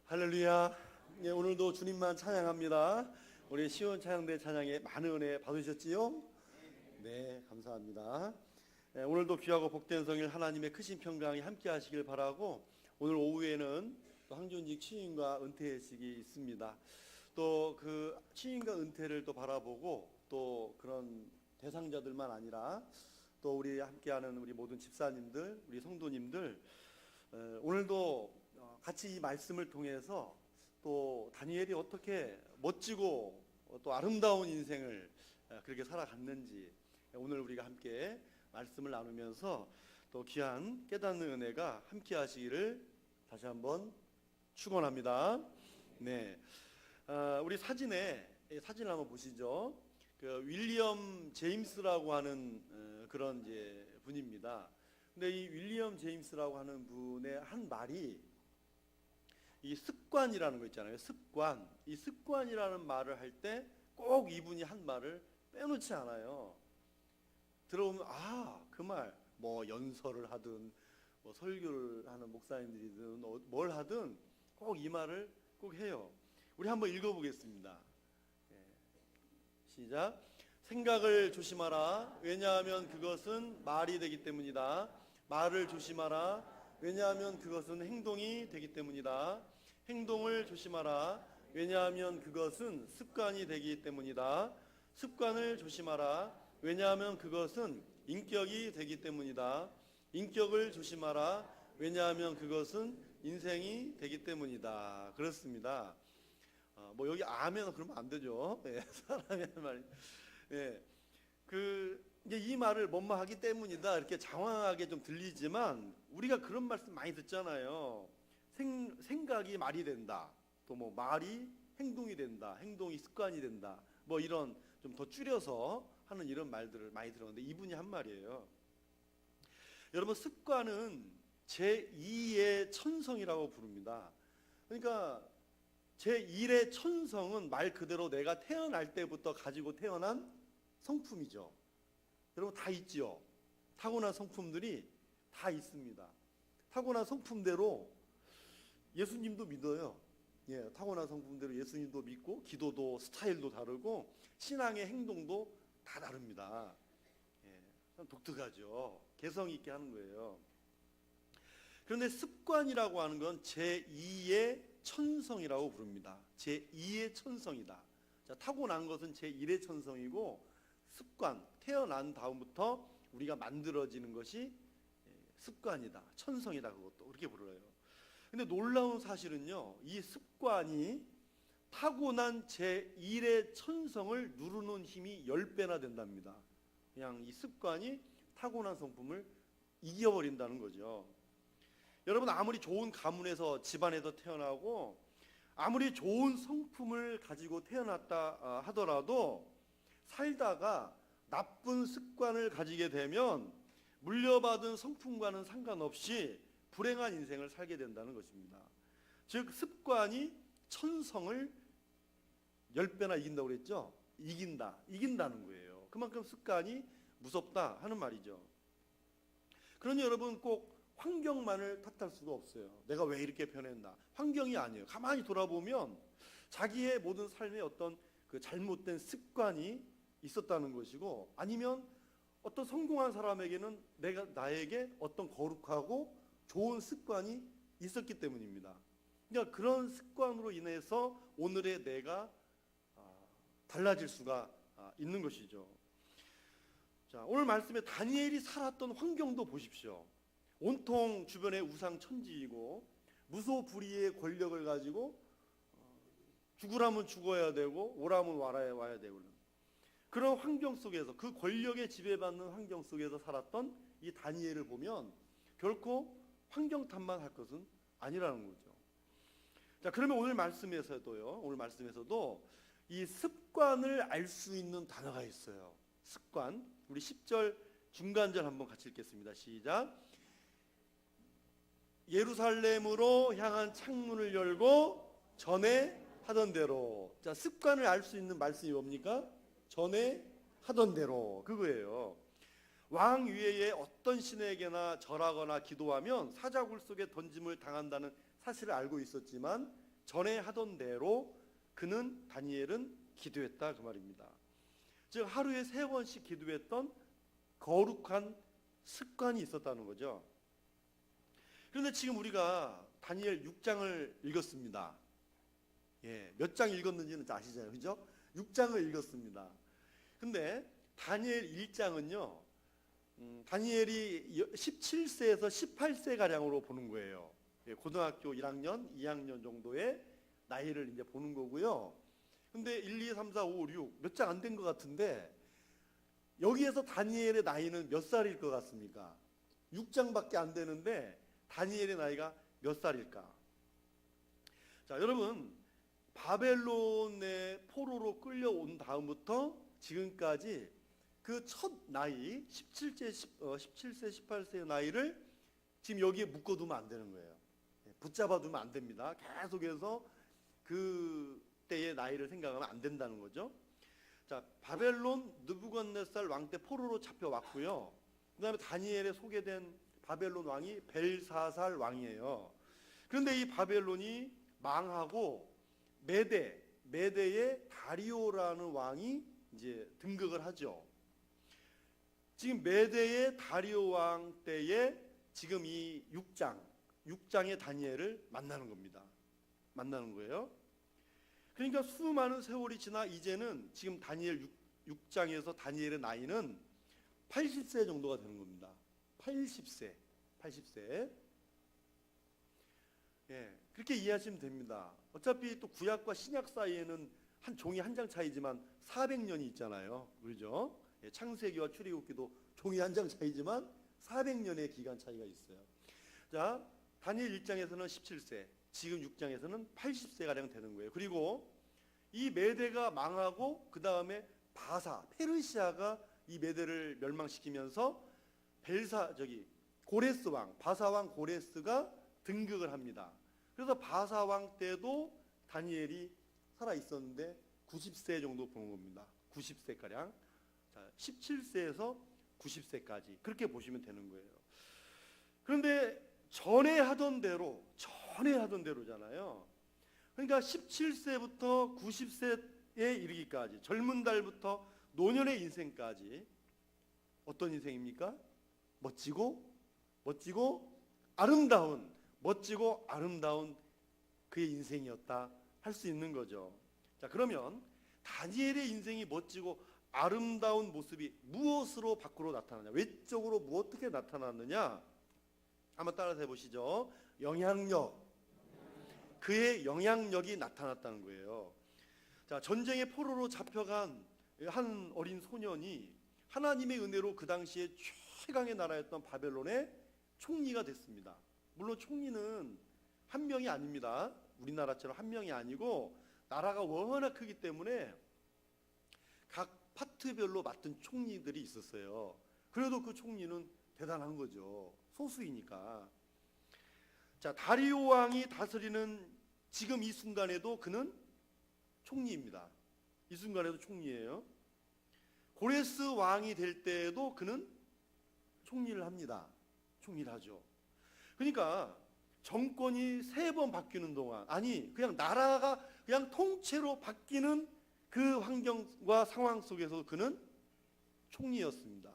할렐루야. 예, 오늘도 주님만 찬양합니다. 우리 시온 찬양대 찬양에 많은 은혜 받으셨지요? 네, 감사합니다. 예, 오늘도 귀하고 복된 성일 하나님의 크신 평강이 함께 하시길 바라고, 오늘 오후에는 또 황존직 취임과 은퇴식이 있습니다. 또 그 취임과 은퇴를 또 바라보고, 또 그런 대상자들만 아니라 또 우리 함께하는 우리 모든 집사님들, 우리 성도님들, 오늘도 같이 이 말씀을 통해서 또 다니엘이 어떻게 멋지고 또 아름다운 인생을 그렇게 살아갔는지, 오늘 우리가 함께 말씀을 나누면서 또 귀한 깨닫는 은혜가 함께 하시기를 다시 한번 축원합니다. 네, 우리 사진을 한번 보시죠. 그 윌리엄 제임스라고 하는 그런 이제 분입니다. 근데 이 윌리엄 제임스라고 하는 분의 한 말이, 이 습관이라는 거 있잖아요. 습관. 이 습관이라는 말을 할 때 꼭 이분이 한 말을 빼놓지 않아요. 들어보면 그 말, 뭐 연설을 하든 뭐 설교를 하는 목사님들이든 뭘 하든 꼭 이 말을 꼭 해요. 우리 한번 읽어보겠습니다. 시작. 생각을 조심하라. 왜냐하면 그것은 말이 되기 때문이다. 말을 조심하라. 왜냐하면 그것은 행동이 되기 때문이다. 행동을 조심하라. 왜냐하면 그것은 습관이 되기 때문이다. 습관을 조심하라. 왜냐하면 그것은 인격이 되기 때문이다. 인격을 조심하라. 왜냐하면 그것은 인생이 되기 때문이다. 그렇습니다. 뭐 여기 아멘 그러면 안 되죠. 예, 사람의 말이. 예, 이제 이 말을 뭐뭐 하기 때문이다 이렇게 장황하게 좀 들리지만, 우리가 그런 말씀 많이 듣잖아요. 생각이 말이 된다. 또 뭐 말이 행동이 된다. 행동이 습관이 된다. 뭐 이런 좀 더 줄여서 하는 이런 말들을 많이 들었는데, 이분이 한 말이에요. 여러분, 습관은 제2의 천성이라고 부릅니다. 그러니까 제1의 천성은 말 그대로 내가 태어날 때부터 가지고 태어난 성품이죠. 여러분 다 있지요. 타고난 성품들이 다 있습니다. 타고난 성품대로 예수님도 믿어요. 예, 타고난 성품대로 예수님도 믿고, 기도도 스타일도 다르고, 신앙의 행동도 다 다릅니다. 예, 독특하죠. 개성 있게 하는 거예요. 그런데 습관이라고 하는 건 제2의 천성이라고 부릅니다. 제2의 천성이다. 자, 타고난 것은 제1의 천성이고, 습관, 태어난 다음부터 우리가 만들어지는 것이 습관이다, 천성이다, 그것도 그렇게 불러요. 근데 놀라운 사실은요, 이 습관이 타고난 제1의 천성을 누르는 힘이 10배나 된답니다. 그냥 이 습관이 타고난 성품을 이겨버린다는 거죠. 여러분, 아무리 좋은 가문에서, 집안에서 태어나고 아무리 좋은 성품을 가지고 태어났다 하더라도 살다가 나쁜 습관을 가지게 되면 물려받은 성품과는 상관없이 불행한 인생을 살게 된다는 것입니다. 즉, 습관이 천성을 10배나 이긴다고 그랬죠? 이긴다는 거예요. 그만큼 습관이 무섭다 하는 말이죠. 그러니 여러분, 꼭 환경만을 탓할 수가 없어요. 내가 왜 이렇게 변했나? 환경이 아니에요. 가만히 돌아보면 자기의 모든 삶에 어떤 그 잘못된 습관이 있었다는 것이고, 아니면 어떤 성공한 사람에게는 나에게 어떤 거룩하고 좋은 습관이 있었기 때문입니다. 그러니까 그런 습관으로 인해서 오늘의 내가 달라질 수가 있는 것이죠. 자, 오늘 말씀에 다니엘이 살았던 환경도 보십시오. 온통 주변에 우상 천지이고, 무소불위의 권력을 가지고 죽으라면 죽어야 되고 오라면 와야 되고, 그런 환경 속에서, 그 권력에 지배받는 환경 속에서 살았던 이 다니엘을 보면 결코 환경 탓만 할 것은 아니라는 거죠. 자, 그러면 오늘 말씀에서도 이 습관을 알 수 있는 단어가 있어요. 습관. 우리 10절 중간절 한번 같이 읽겠습니다. 시작. 예루살렘으로 향한 창문을 열고 전에 하던 대로. 자, 습관을 알 수 있는 말씀이 뭡니까? 전에 하던 대로, 그거예요. 왕 위에 어떤 신에게나 절하거나 기도하면 사자굴 속에 던짐을 당한다는 사실을 알고 있었지만, 전에 하던 대로 다니엘은 기도했다 그 말입니다. 즉 하루에 3번씩 기도했던 거룩한 습관이 있었다는 거죠. 그런데 지금 우리가 다니엘 6장을 읽었습니다. 몇 장 읽었는지는 아시잖아요, 그죠? 6장을 읽었습니다. 근데 다니엘 1장은요, 다니엘이 17세에서 18세 가량으로 보는 거예요. 고등학교 1학년, 2학년 정도의 나이를 이제 보는 거고요. 근데 1, 2, 3, 4, 5, 6 몇 장 안 된 것 같은데 여기에서 다니엘의 나이는 몇 살일 것 같습니까? 6장밖에 안 되는데 다니엘의 나이가 몇 살일까? 자, 여러분, 바벨론의 포로로 끌려온 다음부터 지금까지 그 첫 나이 17세, 18세의 나이를 지금 여기에 묶어두면 안 되는 거예요. 붙잡아두면 안 됩니다. 계속해서 그 때의 나이를 생각하면 안 된다는 거죠. 자, 바벨론 느부갓네살 왕 때 포로로 잡혀왔고요. 그 다음에 다니엘에 소개된 바벨론 왕이 벨사살 왕이에요. 그런데 이 바벨론이 망하고 메대의 다리오라는 왕이 이제 등극을 하죠. 지금 메대의 다리오 왕 때에 지금 이 6장의 다니엘을 만나는 겁니다. 만나는 거예요. 그러니까 수많은 세월이 지나 이제는 지금 다니엘 6장에서 다니엘의 나이는 80세 정도가 되는 겁니다. 80세. 그렇게 이해하시면 됩니다. 어차피 또 구약과 신약 사이에는 한 종이 한 장 차이지만 400년이 있잖아요. 그렇죠? 창세기와 출애굽기도 종이 한 장 차이지만 400년의 기간 차이가 있어요. 자, 다니엘 1장에서는 17세, 지금 6장에서는 80세 가량 되는 거예요. 그리고 이 메대가 망하고 그 다음에 페르시아가 이 메대를 멸망시키면서 고레스 왕, 바사 왕 고레스가 등극을 합니다. 그래서 바사 왕 때도 다니엘이 살아 있었는데 90세 정도 보는 겁니다. 90세 가량. 자, 17세에서 90세까지 그렇게 보시면 되는 거예요. 그런데 전에 하던 대로잖아요. 그러니까 17세부터 90세에 이르기까지, 젊은 달부터 노년의 인생까지 어떤 인생입니까? 멋지고 아름다운 그의 인생이었다 할 수 있는 거죠. 자, 그러면 다니엘의 인생이 멋지고 아름다운 모습이 무엇으로 밖으로 나타나냐? 외적으로 어떻게 나타났느냐? 한번 따라서 해보시죠. 그의 영향력이 나타났다는 거예요. 자, 전쟁의 포로로 잡혀간 한 어린 소년이 하나님의 은혜로 그 당시에 최강의 나라였던 바벨론의 총리가 됐습니다. 물론 총리는 한 명이 아닙니다. 우리나라처럼 한 명이 아니고 나라가 워낙 크기 때문에 각 파트별로 맡은 총리들이 있었어요. 그래도 그 총리는 대단한 거죠. 소수이니까. 자, 다리오 왕이 다스리는 지금 이 순간에도 그는 총리입니다. 이 순간에도 총리예요. 고레스 왕이 될 때에도 그는 총리를 합니다. 총리를 하죠. 그러니까 정권이 3번 바뀌는 동안, 그냥 나라가 그냥 통째로 바뀌는 그 환경과 상황 속에서 그는 총리였습니다.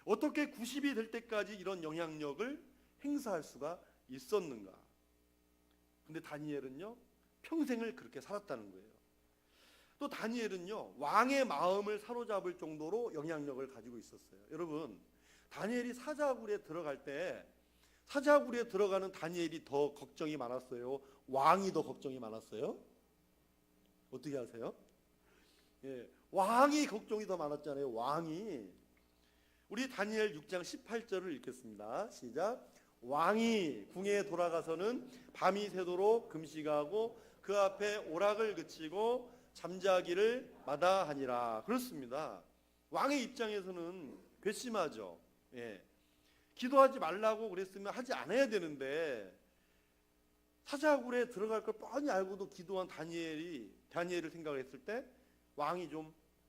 어떻게 90이 될 때까지 이런 영향력을 행사할 수가 있었는가? 근데 다니엘은요, 평생을 그렇게 살았다는 거예요. 또 다니엘은요, 왕의 마음을 사로잡을 정도로 영향력을 가지고 있었어요. 여러분, 다니엘이 사자굴에 들어가는 다니엘이 더 걱정이 많았어요? 왕이 더 걱정이 많았어요? 어떻게 아세요? 왕이 걱정이 더 많았잖아요. 왕이. 우리 다니엘 6장 18절을 읽겠습니다. 시작. 왕이 궁에 돌아가서는 밤이 새도록 금식하고 그 앞에 오락을 그치고 잠자기를 마다하니라. 그렇습니다. 왕의 입장에서는 괘씸하죠. 기도하지 말라고 그랬으면 하지 않아야 되는데 사자굴에 들어갈 걸 뻔히 알고도 기도한 다니엘을 생각했을 때 왕이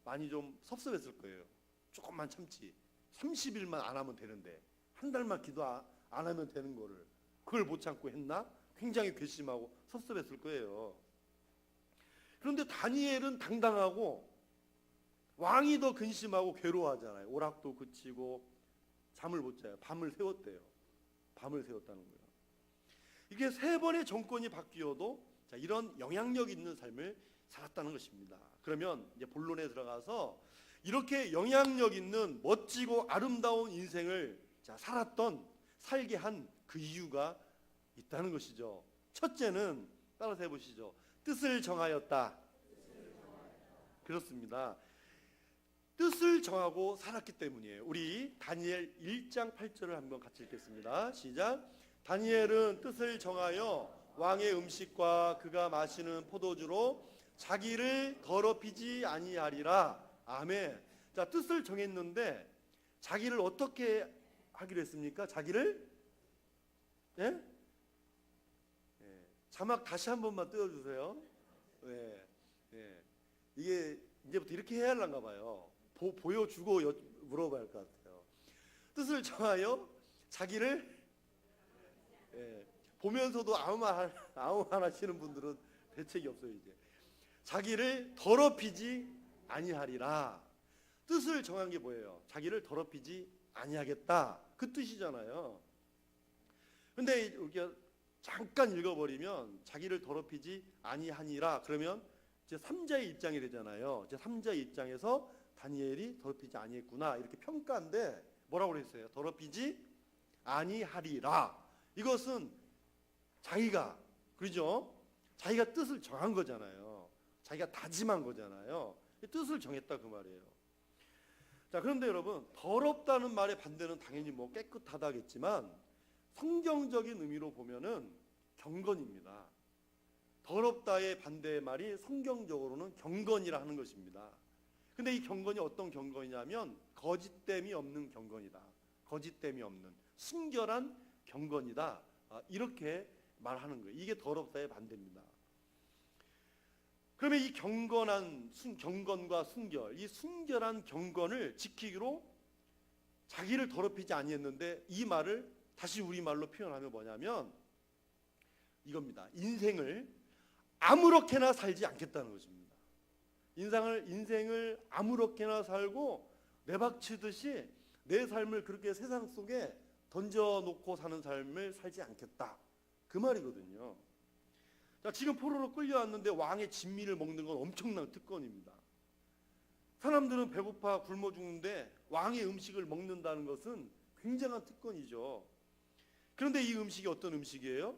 많이 좀 섭섭했을 거예요. 조금만 참지. 30일만 안 하면 되는데 한 달만 기도 안 하면 되는 거를 그걸 못 참고 했나? 굉장히 괘씸하고 섭섭했을 거예요. 그런데 다니엘은 당당하고 왕이 더 근심하고 괴로워하잖아요. 오락도 그치고 잠을 못 자요. 밤을 새웠대요. 밤을 새웠다는 거예요. 이게 3번의 정권이 바뀌어도 이런 영향력 있는 삶을 살았다는 것입니다. 그러면 이제 본론에 들어가서 이렇게 영향력 있는 멋지고 아름다운 인생을 살게 한 그 이유가 있다는 것이죠. 첫째는 따라서 해보시죠. 뜻을 정하였다. 그렇습니다. 뜻을 정하고 살았기 때문이에요. 우리 다니엘 1장 8절을 한번 같이 읽겠습니다. 시작. 다니엘은 뜻을 정하여 왕의 음식과 그가 마시는 포도주로 자기를 더럽히지 아니하리라. 아멘. 자, 뜻을 정했는데 자기를 어떻게 하기로 했습니까? 자기를 예? 자막 다시 한 번만 띄워주세요. 이게 이제부터 이렇게 해야 하려나 봐요. 보여주고 물어봐야 할 것 같아요. 뜻을 정하여 자기를 보면서도 아무 말 하시는 분들은 대책이 없어요. 이제 자기를 더럽히지 아니하리라. 뜻을 정한 게 뭐예요? 자기를 더럽히지 아니하겠다. 그 뜻이잖아요. 근데 이렇게 잠깐 읽어버리면 자기를 더럽히지 아니하니라 그러면 이제 3자의 입장이 되잖아요. 이제 3자의 입장에서 다니엘이 더럽히지 아니했구나 이렇게 평가인데 뭐라고 그랬어요? 더럽히지 아니하리라. 이것은 자기가 그죠? 자기가 뜻을 정한 거잖아요. 자기가 다짐한 거잖아요. 뜻을 정했다 그 말이에요. 자, 그런데 여러분 더럽다는 말의 반대는 당연히 뭐 깨끗하다겠지만 성경적인 의미로 보면은 경건입니다. 더럽다의 반대의 말이 성경적으로는 경건이라 하는 것입니다. 근데 이 경건이 어떤 경건이냐면 거짓됨이 없는 경건이다. 거짓됨이 없는 순결한 경건이다. 이렇게 말하는 거예요. 이게 더럽다의 반대입니다. 그러면 이 경건과 순결, 이 순결한 경건을 지키기로 자기를 더럽히지 아니했는데 이 말을 다시 우리말로 표현하면 뭐냐면 이겁니다. 인생을 아무렇게나 살지 않겠다는 것입니다. 인생을 아무렇게나 살고 내박치듯이 내 삶을 그렇게 세상 속에 던져놓고 사는 삶을 살지 않겠다. 그 말이거든요. 자, 지금 포로로 끌려왔는데 왕의 진미를 먹는 건 엄청난 특권입니다. 사람들은 배고파 굶어 죽는데 왕의 음식을 먹는다는 것은 굉장한 특권이죠. 그런데 이 음식이 어떤 음식이에요?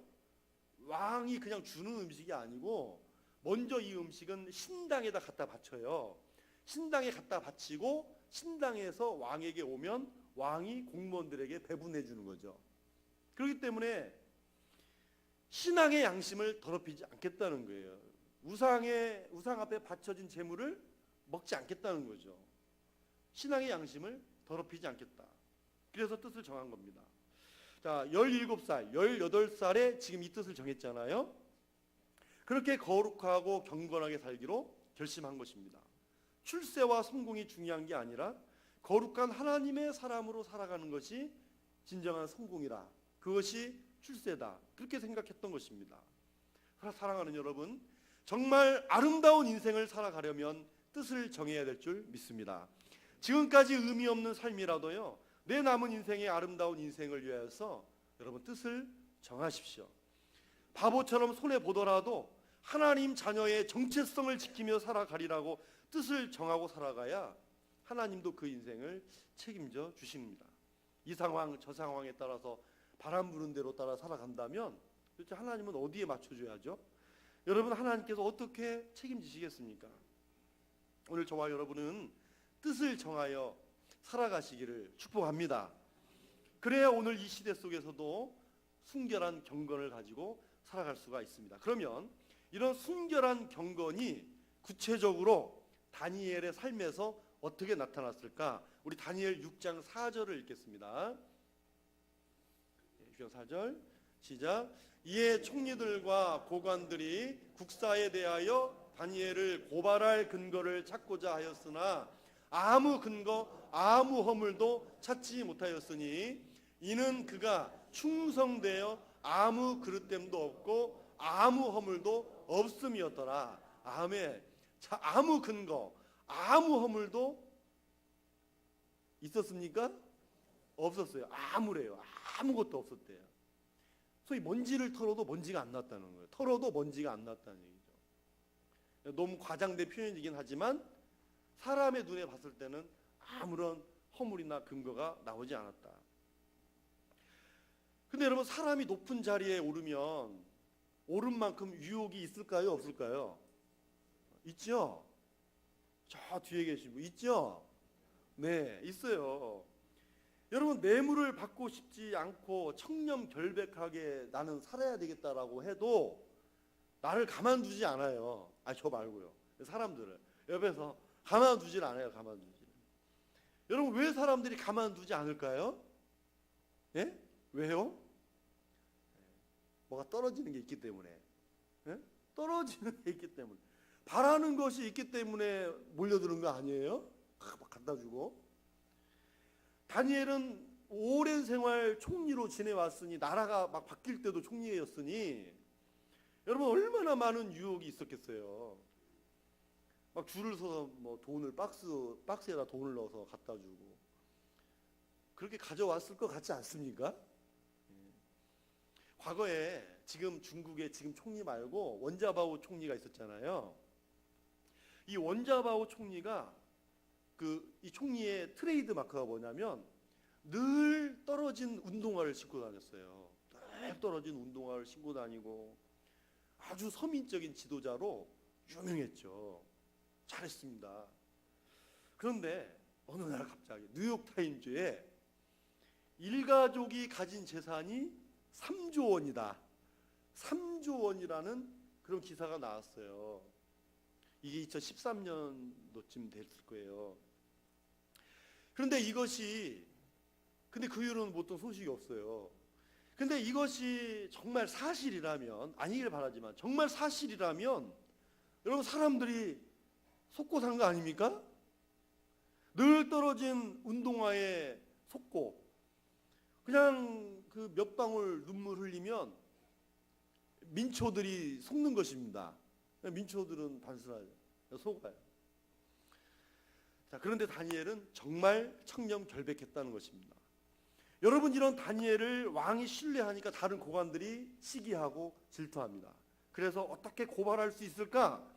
왕이 그냥 주는 음식이 아니고 먼저 이 음식은 신당에다 갖다 바쳐요. 신당에 갖다 바치고 신당에서 왕에게 오면 왕이 공무원들에게 배분해 주는 거죠. 그렇기 때문에 신앙의 양심을 더럽히지 않겠다는 거예요. 우상 앞에 바쳐진 재물을 먹지 않겠다는 거죠. 신앙의 양심을 더럽히지 않겠다. 그래서 뜻을 정한 겁니다. 자, 17살, 18살에 지금 이 뜻을 정했잖아요. 그렇게 거룩하고 경건하게 살기로 결심한 것입니다. 출세와 성공이 중요한 게 아니라 거룩한 하나님의 사람으로 살아가는 것이 진정한 성공이다. 그것이 출세다. 그렇게 생각했던 것입니다. 사랑하는 여러분, 정말 아름다운 인생을 살아가려면 뜻을 정해야 될 줄 믿습니다. 지금까지 의미 없는 삶이라도요, 내 남은 인생의 아름다운 인생을 위해서 여러분 뜻을 정하십시오. 바보처럼 손해보더라도 하나님 자녀의 정체성을 지키며 살아가리라고 뜻을 정하고 살아가야 하나님도 그 인생을 책임져 주십니다. 이 상황 저 상황에 따라서 바람 부는 대로 따라 살아간다면 도대체 하나님은 어디에 맞춰줘야죠? 여러분, 하나님께서 어떻게 책임지시겠습니까? 오늘 저와 여러분은 뜻을 정하여 살아가시기를 축복합니다. 그래야 오늘 이 시대 속에서도 순결한 경건을 가지고 살아갈 수가 있습니다. 그러면 이런 순결한 경건이 구체적으로 다니엘의 삶에서 어떻게 나타났을까? 우리 다니엘 6장 4절을 읽겠습니다. 6장 4절 시작. 이에 총리들과 고관들이 국사에 대하여 다니엘을 고발할 근거를 찾고자 하였으나 아무 근거 아무 허물도 찾지 못하였으니 이는 그가 충성되어 아무 그릇됨도 없고 아무 허물도 없음이었더라. 아멘. 자, 아무 근거, 아무 허물도 있었습니까? 없었어요. 아무래요. 아무것도 없었대요. 소위 먼지를 털어도 먼지가 안 났다는 거예요. 털어도 먼지가 안 났다는 얘기죠. 너무 과장된 표현이긴 하지만 사람의 눈에 봤을 때는 아무런 허물이나 근거가 나오지 않았다. 근데 여러분, 사람이 높은 자리에 오르면 오른 만큼 유혹이 있을까요? 없을까요? 있죠? 저 뒤에 계신 분 있죠? 네, 있어요. 여러분, 뇌물을 받고 싶지 않고 청렴결백하게 나는 살아야 되겠다라고 해도 나를 가만두지 않아요. 저 말고요. 사람들을 옆에서 가만두질 않아요. 가만두지. 여러분, 왜 사람들이 가만두지 않을까요? 예? 왜요? 뭐가 떨어지는 게 있기 때문에. 예? 떨어지는 게 있기 때문에. 바라는 것이 있기 때문에 몰려드는 거 아니에요? 막 갖다 주고. 다니엘은 오랜 생활 총리로 지내왔으니, 나라가 막 바뀔 때도 총리였으니 여러분, 얼마나 많은 유혹이 있었겠어요. 막 줄을 서서 뭐 돈을 박스에다 돈을 넣어서 갖다 주고 그렇게 가져왔을 것 같지 않습니까? 과거에 지금 중국의 지금 총리 말고 원자바오 총리가 있었잖아요. 이 원자바오 총리가 이 총리의 트레이드 마크가 뭐냐면 늘 떨어진 운동화를 신고 다녔어요. 늘 떨어진 운동화를 신고 다니고 아주 서민적인 지도자로 유명했죠. 잘했습니다. 그런데 어느 날 갑자기 뉴욕타임즈에 일가족이 가진 재산이 3조 원이다. 3조 원이라는 그런 기사가 나왔어요. 이게 2013년도쯤 됐을 거예요. 그런데 근데 그 이후로는 보통 소식이 없어요. 근데 이것이 정말 사실이라면, 아니길 바라지만 정말 사실이라면 여러분, 사람들이 속고 사는 거 아닙니까? 늘 떨어진 운동화에 속고 그냥 그 몇 방울 눈물 흘리면 민초들이 속는 것입니다. 민초들은 단순하죠. 속아요. 자, 그런데 다니엘은 정말 청렴결백했다는 것입니다. 여러분, 이런 다니엘을 왕이 신뢰하니까 다른 고관들이 시기하고 질투합니다. 그래서 어떻게 고발할 수 있을까?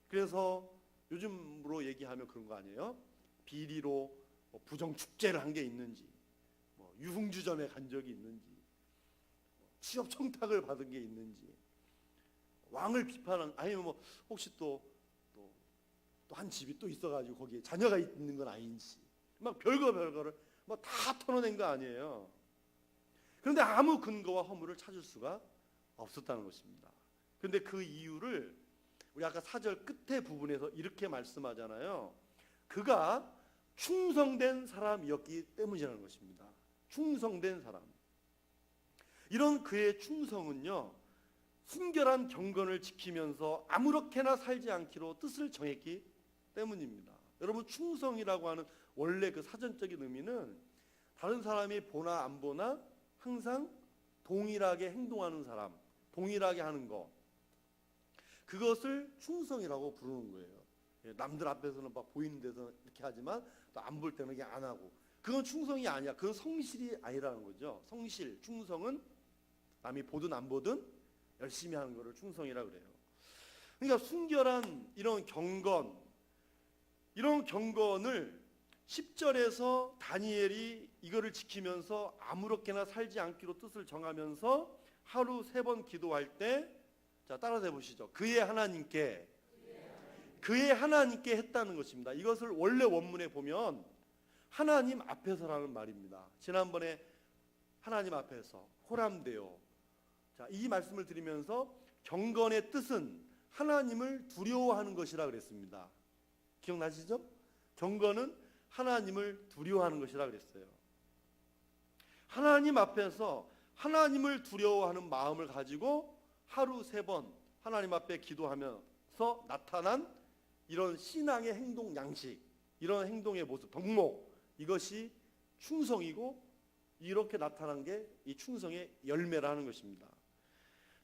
그래서 요즘으로 얘기하면 그런 거 아니에요? 비리로 부정축제를 한 게 있는지, 유흥주점에 간 적이 있는지, 취업 청탁을 받은 게 있는지, 왕을 비판한, 아니면 혹시 또 한 집이 또 있어가지고 거기에 자녀가 있는 건 아닌지, 막 별거를 다 털어낸 거 아니에요. 그런데 아무 근거와 허물을 찾을 수가 없었다는 것입니다. 그런데 그 이유를 우리 아까 4절 끝에 부분에서 이렇게 말씀하잖아요. 그가 충성된 사람이었기 때문이라는 것입니다. 충성된 사람. 이런 그의 충성은요, 순결한 경건을 지키면서 아무렇게나 살지 않기로 뜻을 정했기 때문입니다. 여러분, 충성이라고 하는 원래 그 사전적인 의미는 다른 사람이 보나 안 보나 항상 동일하게 행동하는 사람, 동일하게 하는 거, 그것을 충성이라고 부르는 거예요. 남들 앞에서는 막 보이는 데서 이렇게 하지만 또 안 볼 때는 그냥 안 하고, 그건 충성이 아니야. 그건 성실이 아니라는 거죠. 성실, 충성은 남이 보든 안 보든 열심히 하는 거를 충성이라 그래요. 그러니까 순결한 이런 경건을 10절에서 다니엘이 이거를 지키면서 아무렇게나 살지 않기로 뜻을 정하면서 하루 3번 기도할 때, 자, 따라서 해보시죠. 그의 하나님께 했다는 것입니다. 이것을 원래 원문에 보면 하나님 앞에서라는 말입니다. 지난번에 하나님 앞에서 호람되어, 자, 이 말씀을 드리면서 경건의 뜻은 하나님을 두려워하는 것이라 그랬습니다. 기억나시죠? 경건은 하나님을 두려워하는 것이라 그랬어요. 하나님 앞에서 하나님을 두려워하는 마음을 가지고 하루 3번 하나님 앞에 기도하면서 나타난 이런 신앙의 행동 양식, 이런 행동의 모습, 덕목, 이것이 충성이고 이렇게 나타난 게 이 충성의 열매라는 것입니다.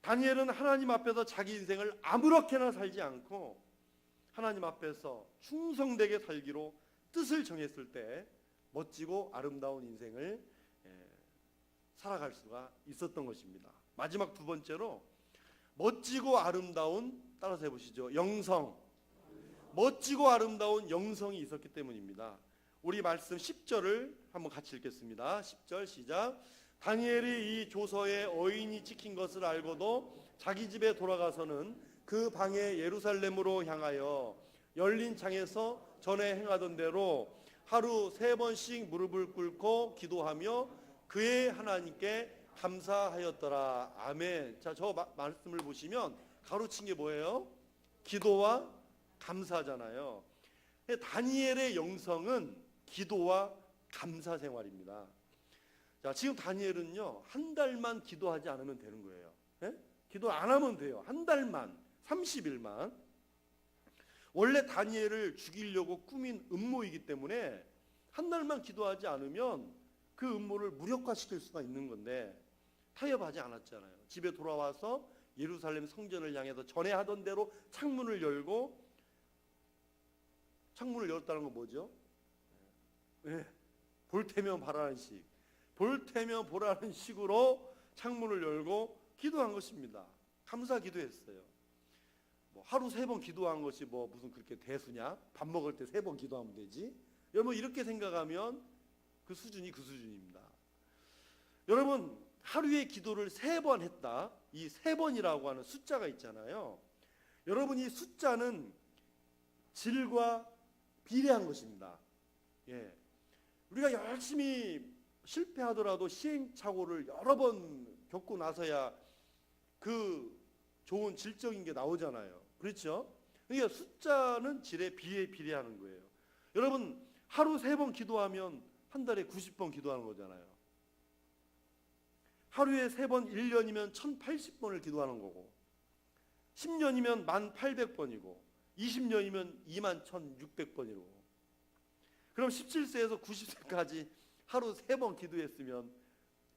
다니엘은 하나님 앞에서 자기 인생을 아무렇게나 살지 않고 하나님 앞에서 충성되게 살기로 뜻을 정했을 때 멋지고 아름다운 인생을 살아갈 수가 있었던 것입니다. 마지막 두 번째로 멋지고 아름다운, 따라서 해보시죠, 영성. 멋지고 아름다운 영성이 있었기 때문입니다. 우리 말씀 10절을 한번 같이 읽겠습니다. 10절 시작. 다니엘이 이 조서에 어인이 찍힌 것을 알고도 자기 집에 돌아가서는 그 방에 예루살렘으로 향하여 열린 창에서 전에 행하던 대로 하루 3번씩 무릎을 꿇고 기도하며 그의 하나님께 감사하였더라. 아멘. 자, 저 말씀을 보시면 가로친 게 뭐예요? 기도와 감사잖아요. 다니엘의 영성은 기도와 감사 생활입니다. 자, 지금 다니엘은요, 한 달만 기도하지 않으면 되는 거예요. 예? 기도 안 하면 돼요. 한 달만, 30일만. 원래 다니엘을 죽이려고 꾸민 음모이기 때문에 한 달만 기도하지 않으면 그 음모를 무력화시킬 수가 있는 건데 타협하지 않았잖아요. 집에 돌아와서 예루살렘 성전을 향해서 전에 하던 대로 창문을 열고, 창문을 열었다는 건 뭐죠? 네. 볼 테면 바라는 식, 볼 테면 보라는 식으로 창문을 열고 기도한 것입니다. 감사 기도했어요. 뭐 하루 3번 기도한 것이 뭐 무슨 그렇게 대수냐? 밥 먹을 때 3번 기도하면 되지? 여러분 이렇게 생각하면 그 수준이 그 수준입니다. 여러분 하루에 기도를 3번 했다. 이 3번이라고 하는 숫자가 있잖아요. 여러분 이 숫자는 질과 비례한 것입니다. 예. 우리가 열심히 실패하더라도 시행착오를 여러 번 겪고 나서야 그 좋은 질적인 게 나오잖아요. 그렇죠? 그러니까 숫자는 질에 비례하는 거예요. 여러분 하루 3번 기도하면 한 달에 90번 기도하는 거잖아요. 하루에 3번 1년이면 1080번을 기도하는 거고, 10년이면 1800번이고 20년이면 21600번이고, 그럼 17세에서 90세까지 하루 3번 기도했으면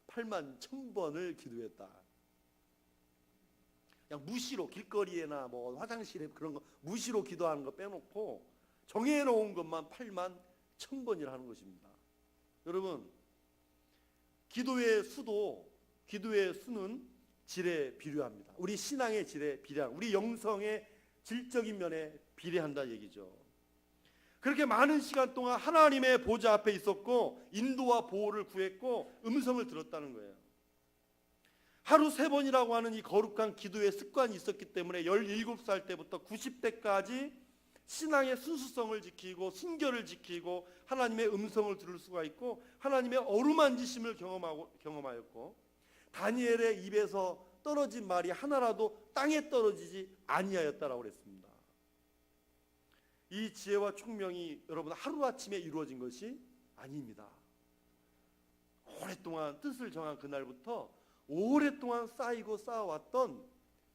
81000번을 기도했다. 그냥 무시로 길거리에나 뭐 화장실에 그런 거 무시로 기도하는 거 빼놓고 정해놓은 것만 81000번이라 하는 것입니다. 여러분 기도의 수는 질에 비례합니다. 우리 신앙의 질에 비례한, 우리 영성의 질적인 면에 비례한다 얘기죠. 그렇게 많은 시간 동안 하나님의 보좌 앞에 있었고 인도와 보호를 구했고 음성을 들었다는 거예요. 하루 3번이라고 하는 이 거룩한 기도의 습관이 있었기 때문에 17살 때부터 90대까지 신앙의 순수성을 지키고 순결을 지키고 하나님의 음성을 들을 수가 있고 하나님의 어루만지심을 경험하였고, 다니엘의 입에서 떨어진 말이 하나라도 땅에 떨어지지 아니하였다라고 그랬습니다. 이 지혜와 총명이 여러분 하루아침에 이루어진 것이 아닙니다. 오랫동안 뜻을 정한 그날부터 오랫동안 쌓이고 쌓아왔던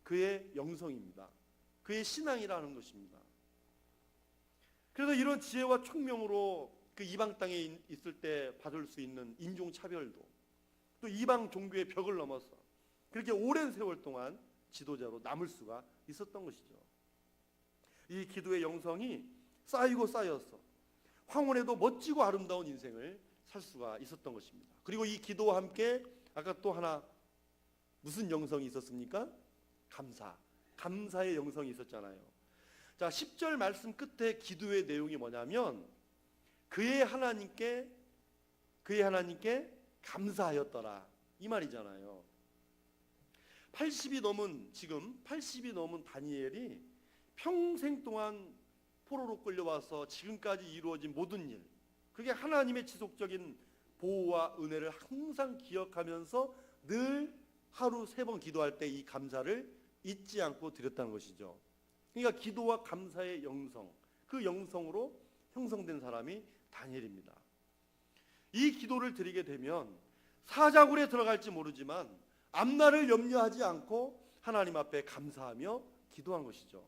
그의 영성입니다. 그의 신앙이라는 것입니다. 그래서 이런 지혜와 총명으로 그 이방 땅에 있을 때 받을 수 있는 인종차별도, 또 이방 종교의 벽을 넘어서 그렇게 오랜 세월 동안 지도자로 남을 수가 있었던 것이죠. 이 기도의 영성이 쌓이고 쌓여서 황혼에도 멋지고 아름다운 인생을 살 수가 있었던 것입니다. 그리고 이 기도와 함께 아까 또 하나 무슨 영성이 있었습니까? 감사의 영성이 있었잖아요. 자, 10절 말씀 끝에 기도의 내용이 뭐냐면 그의 하나님께 감사하였더라 이 말이잖아요. 80이 넘은 다니엘이 평생 동안 포로로 끌려와서 지금까지 이루어진 모든 일, 그게 하나님의 지속적인 보호와 은혜를 항상 기억하면서 늘 하루 3번 기도할 때 이 감사를 잊지 않고 드렸다는 것이죠. 그러니까 기도와 감사의 영성, 그 영성으로 형성된 사람이 다니엘입니다. 이 기도를 드리게 되면 사자굴에 들어갈지 모르지만 앞날을 염려하지 않고 하나님 앞에 감사하며 기도한 것이죠.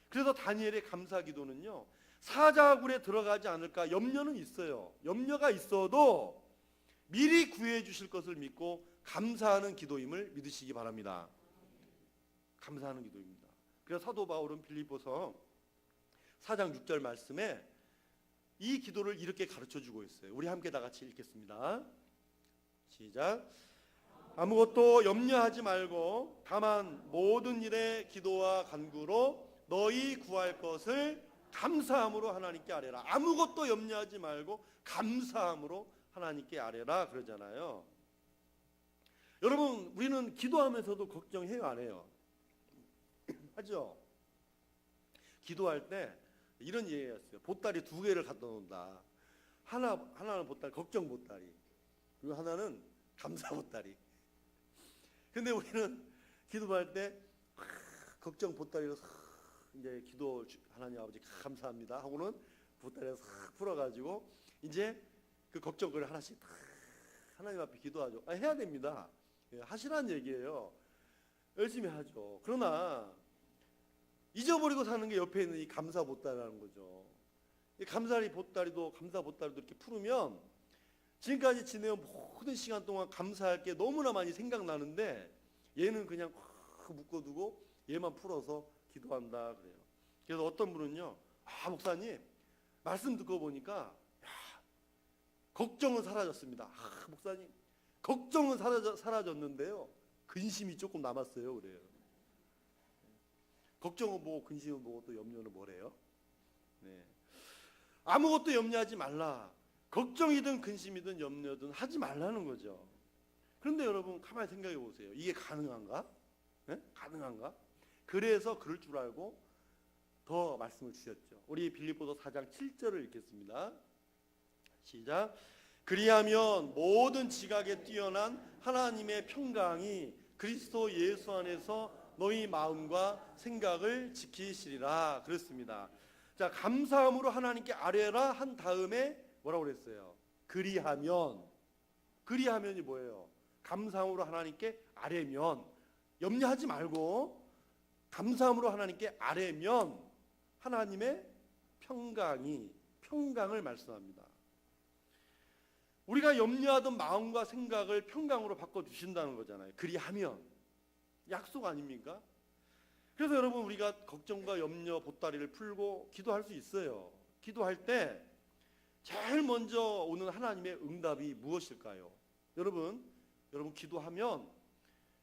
그래서 다니엘의 감사 기도는요, 사자굴에 들어가지 않을까 염려는 있어요. 염려가 있어도 미리 구해 주실 것을 믿고 감사하는 기도임을 믿으시기 바랍니다. 감사하는 기도입니다. 그래서 사도 바울은 빌립보서 4장 6절 말씀에 이 기도를 이렇게 가르쳐주고 있어요. 우리 함께 다 같이 읽겠습니다. 시작. 아무것도 염려하지 말고 다만 모든 일에 기도와 간구로 너희 구할 것을 감사함으로 하나님께 아뢰라. 아무것도 염려하지 말고 감사함으로 하나님께 아뢰라 그러잖아요. 여러분, 우리는 기도하면서도 걱정해요, 안 해요? 하죠? 기도할 때 이런 얘기였어요. 보따리 2개를 갖다 놓는다. 하나는 보따리, 걱정 보따리, 그리고 하나는 감사 보따리. 근데 우리는 기도할 때 걱정 보따리로 이제 기도, 하나님 아버지 감사합니다 하고는 보따리를 싹 풀어가지고 이제 그 걱정거리 하나씩 하나님 앞에 기도하죠. 해야 됩니다. 하시라는 얘기예요. 열심히 하죠. 그러나 잊어버리고 사는 게 옆에 있는 이 감사 보따리라는 거죠. 이 감사 보따리도 이렇게 풀으면 지금까지 지내온 모든 시간 동안 감사할 게 너무나 많이 생각나는데 얘는 그냥 확 묶어두고 얘만 풀어서 기도한다 그래요. 그래서 어떤 분은요, 목사님 말씀 듣고 보니까 걱정은 사라졌습니다. 목사님 걱정은 사라졌는데요, 근심이 조금 남았어요 그래요. 걱정은 뭐고 근심은 뭐고 또 염려는 뭐래요? 네. 아무것도 염려하지 말라. 걱정이든 근심이든 염려든 하지 말라는 거죠. 그런데 여러분 가만히 생각해 보세요. 이게 가능한가? 네? 가능한가? 그래서 그럴 줄 알고 더 말씀을 주셨죠. 우리 빌립보서 4장 7절을 읽겠습니다. 시작. 그리하면 모든 지각에 뛰어난 하나님의 평강이 그리스도 예수 안에서 너희 마음과 생각을 지키시리라 그랬습니다. 자, 감사함으로 하나님께 아뢰라 한 다음에 뭐라고 그랬어요? 그리하면이 뭐예요? 감사함으로 하나님께 아뢰면, 염려하지 말고 감사함으로 하나님께 아뢰면 하나님의 평강을 말씀합니다. 우리가 염려하던 마음과 생각을 평강으로 바꿔주신다는 거잖아요. 그리하면 약속 아닙니까? 그래서 여러분, 우리가 걱정과 염려 보따리를 풀고 기도할 수 있어요. 기도할 때 제일 먼저 오는 하나님의 응답이 무엇일까요? 여러분 기도하면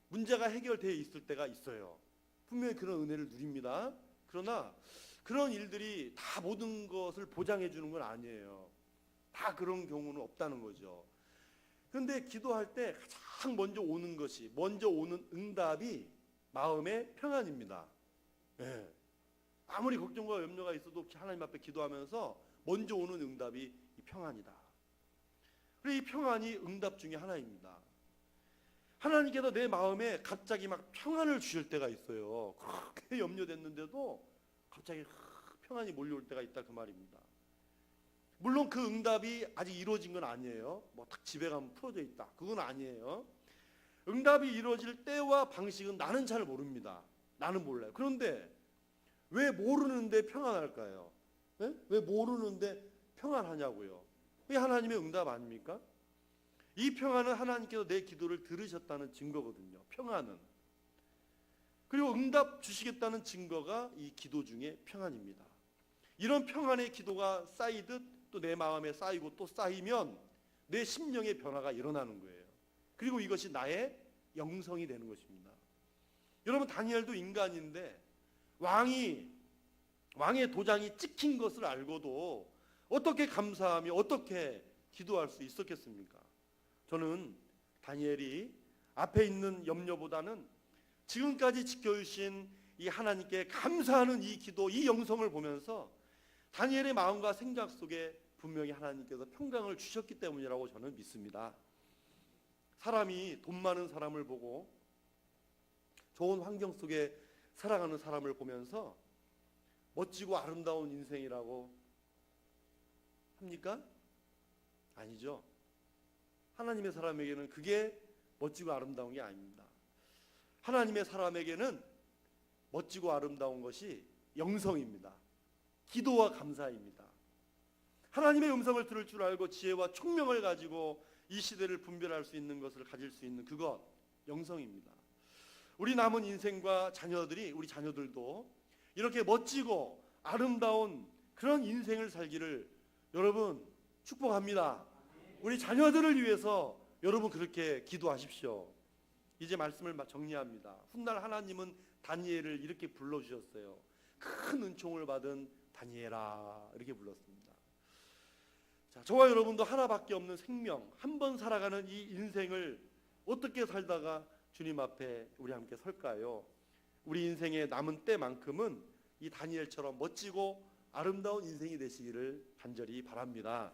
문제가 해결되어 있을 때가 있어요. 분명히 그런 은혜를 누립니다. 그러나 그런 일들이 다 모든 것을 보장해 주는 건 아니에요. 다 그런 경우는 없다는 거죠. 그런데 기도할 때 가장 먼저 오는 응답이 마음의 평안입니다. 네. 아무리 걱정과 염려가 있어도 하나님 앞에 기도하면서 먼저 오는 응답이 이 평안이다. 그리고 이 평안이 응답 중에 하나입니다. 하나님께서 내 마음에 갑자기 막 평안을 주실 때가 있어요. 그렇게 염려됐는데도 갑자기 평안이 몰려올 때가 있다, 그 말입니다. 물론 그 응답이 아직 이루어진 건 아니에요. 뭐 딱 집에 가면 풀어져 있다, 그건 아니에요. 응답이 이루어질 때와 방식은 나는 잘 모릅니다. 나는 몰라요. 그런데 왜 모르는데 평안할까요? 네? 왜 모르는데 평안하냐고요? 이게 하나님의 응답 아닙니까? 이 평안은 하나님께서 내 기도를 들으셨다는 증거거든요. 평안은. 그리고 응답 주시겠다는 증거가 이 기도 중에 평안입니다. 이런 평안의 기도가 쌓이듯 또 내 마음에 쌓이고 또 쌓이면 내 심령의 변화가 일어나는 거예요. 그리고 이것이 나의 영성이 되는 것입니다. 여러분, 다니엘도 인간인데 왕의 도장이 찍힌 것을 알고도 어떻게 감사하며 어떻게 기도할 수 있었겠습니까? 저는 다니엘이 앞에 있는 염려보다는 지금까지 지켜주신 이 하나님께 감사하는 이 기도, 이 영성을 보면서 다니엘의 마음과 생각 속에 분명히 하나님께서 평강을 주셨기 때문이라고 저는 믿습니다. 사람이 돈 많은 사람을 보고 좋은 환경 속에 살아가는 사람을 보면서 멋지고 아름다운 인생이라고 합니까? 아니죠. 하나님의 사람에게는 그게 멋지고 아름다운 게 아닙니다. 하나님의 사람에게는 멋지고 아름다운 것이 영성입니다. 기도와 감사입니다. 하나님의 음성을 들을 줄 알고 지혜와 총명을 가지고 이 시대를 분별할 수 있는 것을 가질 수 있는 그것, 영성입니다. 우리 남은 인생과 자녀들이, 우리 자녀들도 이렇게 멋지고 아름다운 그런 인생을 살기를 여러분 축복합니다. 우리 자녀들을 위해서 여러분 그렇게 기도하십시오. 이제 말씀을 정리합니다. 훗날 하나님은 다니엘을 이렇게 불러주셨어요. 큰 은총을 받은 다니엘아, 이렇게 불렀습니다. 자, 저와 여러분도 하나밖에 없는 생명, 한 번 살아가는 이 인생을 어떻게 살다가 주님 앞에 우리 함께 설까요? 우리 인생의 남은 때만큼은 이 다니엘처럼 멋지고 아름다운 인생이 되시기를 간절히 바랍니다.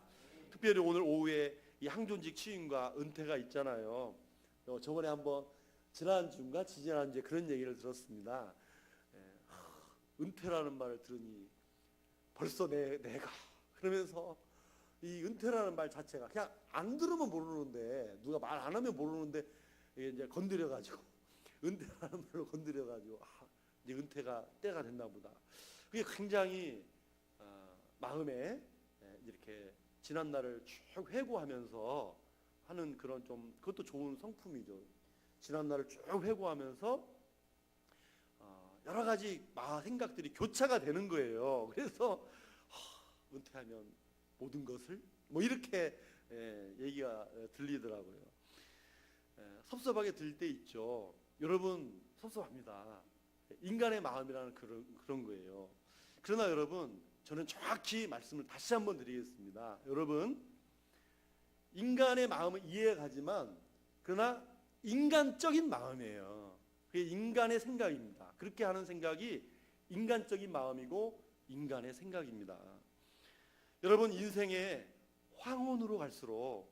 특별히 오늘 오후에 이 항존직 취임과 은퇴가 있잖아요. 저번에 한번 지난주인가 지지난주에 그런 얘기를 들었습니다. 은퇴라는 말을 들으니 벌써 내가 그러면서 이 은퇴라는 말 자체가 그냥 안 들으면 모르는데, 누가 말 안 하면 모르는데 이게 이제 건드려가지고 은퇴라는 말로 건드려가지고 이제 은퇴가 때가 됐나 보다. 그게 굉장히 마음에 이렇게 지난 날을 쭉 회고하면서 하는 그런 좀, 그것도 좋은 성품이죠. 지난 날을 쭉 회고하면서 여러 가지 생각들이 교차가 되는 거예요. 그래서 은퇴하면 모든 것을 뭐 이렇게 얘기가 들리더라고요. 섭섭하게 들릴 때 있죠. 여러분 섭섭합니다. 인간의 마음이라는 그런 거예요. 그러나 여러분, 저는 정확히 말씀을 다시 한번 드리겠습니다. 여러분, 인간의 마음은 이해가지만 그러나 인간적인 마음이에요. 그게 인간의 생각입니다. 그렇게 하는 생각이 인간적인 마음이고 인간의 생각입니다. 여러분, 인생의 황혼으로 갈수록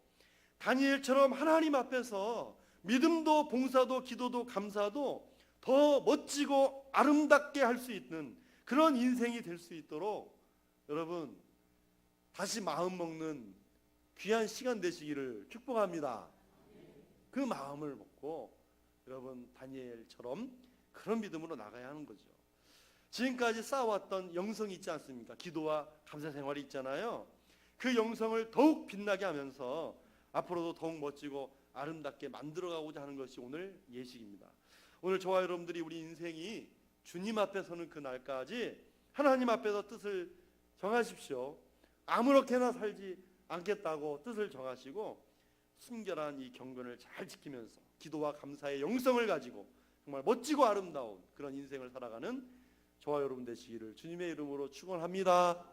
다니엘처럼 하나님 앞에서 믿음도 봉사도 기도도 감사도 더 멋지고 아름답게 할 수 있는 그런 인생이 될 수 있도록 여러분 다시 마음 먹는 귀한 시간 되시기를 축복합니다. 그 마음을 먹고 여러분 다니엘처럼 그런 믿음으로 나가야 하는 거죠. 지금까지 쌓아왔던 영성이 있지 않습니까? 기도와 감사 생활이 있잖아요. 그 영성을 더욱 빛나게 하면서 앞으로도 더욱 멋지고 아름답게 만들어가고자 하는 것이 오늘 예식입니다. 오늘 저와 여러분들이 우리 인생이 주님 앞에 서는 그날까지 하나님 앞에서 뜻을 정하십시오. 아무렇게나 살지 않겠다고 뜻을 정하시고 순결한 이 경건을 잘 지키면서 기도와 감사의 영성을 가지고 정말 멋지고 아름다운 그런 인생을 살아가는 저와 여러분 되시기를 주님의 이름으로 축원합니다.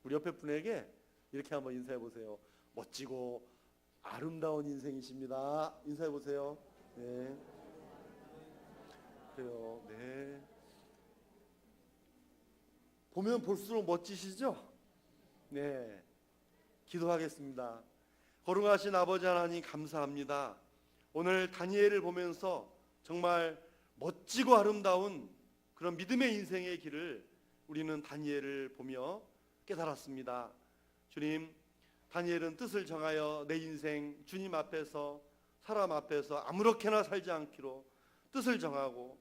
우리 옆에 분에게 이렇게 한번 인사해 보세요. 멋지고 아름다운 인생이십니다. 인사해 보세요. 네. 그래요. 네. 보면 볼수록 멋지시죠? 네. 기도하겠습니다. 거룩하신 아버지 하나님 감사합니다. 오늘 다니엘을 보면서 정말 멋지고 아름다운 그런 믿음의 인생의 길을 우리는 다니엘을 보며 깨달았습니다. 주님, 다니엘은 뜻을 정하여 내 인생 주님 앞에서 사람 앞에서 아무렇게나 살지 않기로 뜻을 정하고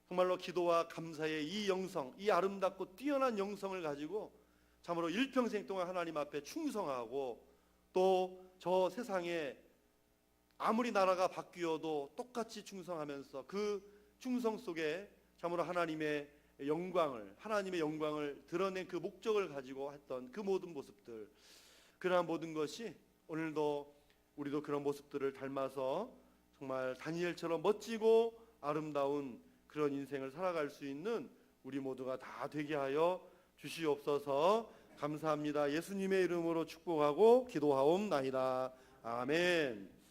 정말로 기도와 감사의 이 영성, 이 아름답고 뛰어난 영성을 가지고 참으로 일평생 동안 하나님 앞에 충성하고 또 저 세상에 아무리 나라가 바뀌어도 똑같이 충성하면서 그 충성 속에 참으로 하나님의 영광을 드러낸 그 목적을 가지고 했던 그 모든 모습들, 그러한 모든 것이 오늘도 우리도 그런 모습들을 닮아서 정말 다니엘처럼 멋지고 아름다운 그런 인생을 살아갈 수 있는 우리 모두가 다 되게 하여 주시옵소서. 감사합니다. 예수님의 이름으로 축복하고 기도하옵나이다. 아멘.